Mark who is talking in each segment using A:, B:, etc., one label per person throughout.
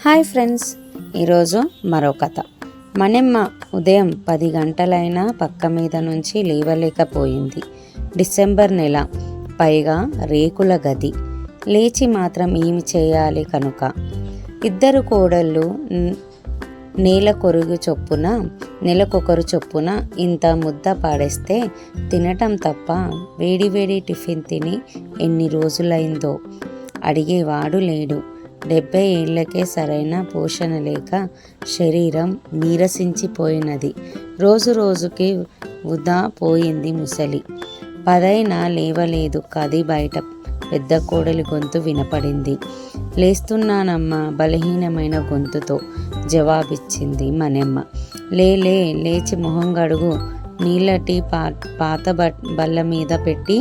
A: Hi friends, ఈరోజు మరో కథ. మనెమ్మ ఉదయం 10 గంటలైనా పక్క మీద నుంచి లేవలేకపోయింది. డిసెంబర్ నెల, పైగా రేకుల గది. లేచి మాత్రం ఏమి చేయాలి కనుక ఇద్దరు కోడళ్ళు నెలకొకరు చొప్పున ఇంత ముద్ద పాడేస్తే తినటం తప్ప వేడివేడి టిఫిన్ తిని ఎన్ని రోజులైందో అడిగేవాడు లేడు. 70 ఏళ్లకే సరైన పోషణ లేక శరీరం నీరసించిపోయినది. రోజు రోజుకి వృధా పోయింది ముసలి. 10 అయినా లేవలేదు. గది బయట పెద్ద కోడలి గొంతు వినపడింది. లేస్తున్నానమ్మా, బలహీనమైన గొంతుతో జవాబిచ్చింది మనెమ్మ. లేచి మొహం గడుగు. నీళ్ళ టీ పాత బల్ల మీద పెట్టి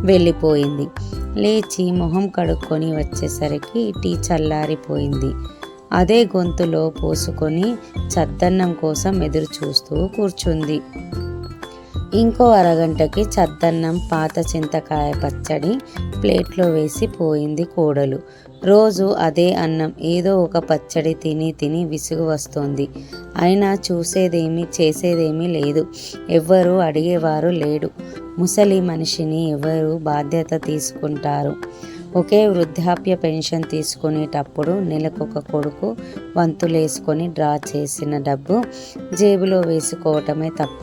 A: వెళ్ళిపోయింది. లేచి మొహం కడుక్కొని వచ్చేసరికి టీ చల్లారిపోయింది. అదే గొంతులో పోసుకొని చద్దన్నం కోసం ఎదురు చూస్తూ కూర్చుంది. ఇంకో అరగంటకి చద్దన్నం, పాత చింతకాయ పచ్చడి ప్లేట్లో వేసి పోయింది కోడలు. రోజు అదే అన్నం, ఏదో ఒక పచ్చడి తిని విసుగు వస్తోంది. అయినా చూసేదేమీ చేసేదేమీ లేదు. ఎవ్వరూ అడిగేవారు లేడు. ముసలి మనిషిని ఎవరు బాధ్యత తీసుకుంటారు? ఒకే వృద్ధాప్య పెన్షన్ తీసుకునేటప్పుడు నెలకొక కొడుకు వంతులేసుకొని డ్రా చేసిన డబ్బు జేబులో వేసుకోవటమే తప్ప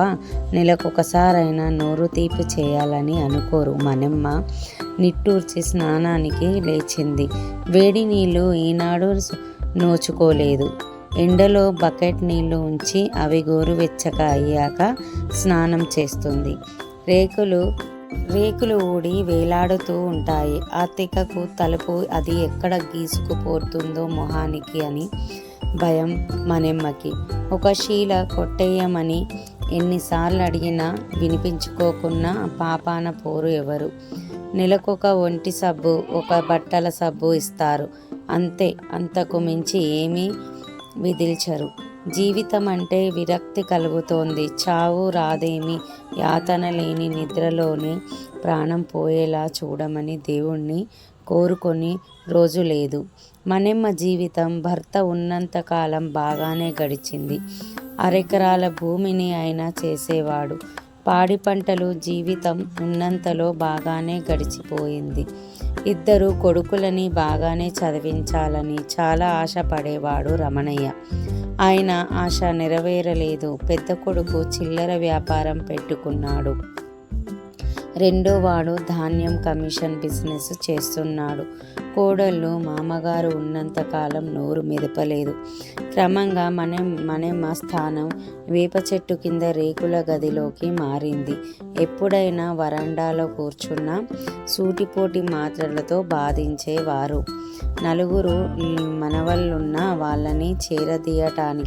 A: నెలకొకసారైనా నోరు తీపి చేయాలని అనుకోరు. మనెమ్మ నిట్టూర్చి స్నానానికి లేచింది. వేడి నీళ్లు ఈనాడు నోచుకోలేదు. ఎండలో బకెట్ నీళ్లు ఉంచి అవి గోరువెచ్చగా అయ్యాక స్నానం చేస్తుంది. రేకులు ఊడి వేలాడుతూ ఉంటాయి. ఆ తికకు తలుపు అది ఎక్కడ గీసుకుపోతుందో మొహానికి అని భయం మనెమ్మకి. ఒక శీల కొట్టేయమని ఎన్నిసార్లు అడిగినా వినిపించుకోకున్నా పాపాన పోరు ఎవరు. నెలకొక ఒంటి సబ్బు, ఒక బట్టల సబ్బు ఇస్తారు అంతే. అంతకు మించి ఏమీ విదిల్చరు. జీవితం అంటే విరక్తి కలుగుతోంది. చావు రాదేమి, యాతన లేని నిద్రలోనే ప్రాణం పోయేలా చూడమని దేవుణ్ణి కోరుకొని రోజు లేదు. మనెమ్మ జీవితం భర్త ఉన్నంతకాలం బాగానే గడిచింది. అరెకరాల భూమిని అయినా చేసేవాడు. పాడి పంటలు జీవితం ఉన్నంతలో బాగానే గడిచిపోయింది. ఇద్దరు కొడుకులని బాగానే చదివించాలని చాలా ఆశపడేవాడు రమణయ్య. ఆయన ఆశ నెరవేరలేదు. పెద్ద కొడుకు చిల్లర వ్యాపారం పెట్టుకున్నాడు. రెండోవాడు ధాన్యం కమిషన్ బిజినెస్ చేస్తున్నాడు. కోడళ్ళు మామగారు ఉన్నంతకాలం నోరు మెదపలేదు. క్రమంగా మనెమ్మ స్థానం వేప చెట్టు కింద రేకుల గదిలోకి మారింది. ఎప్పుడైనా వరండాలో కూర్చున్నా సూటిపోటి మాటలతో బాధించేవారు. నలుగురు మనవళ్ళున్న వాళ్ళని చేరదీయటానికి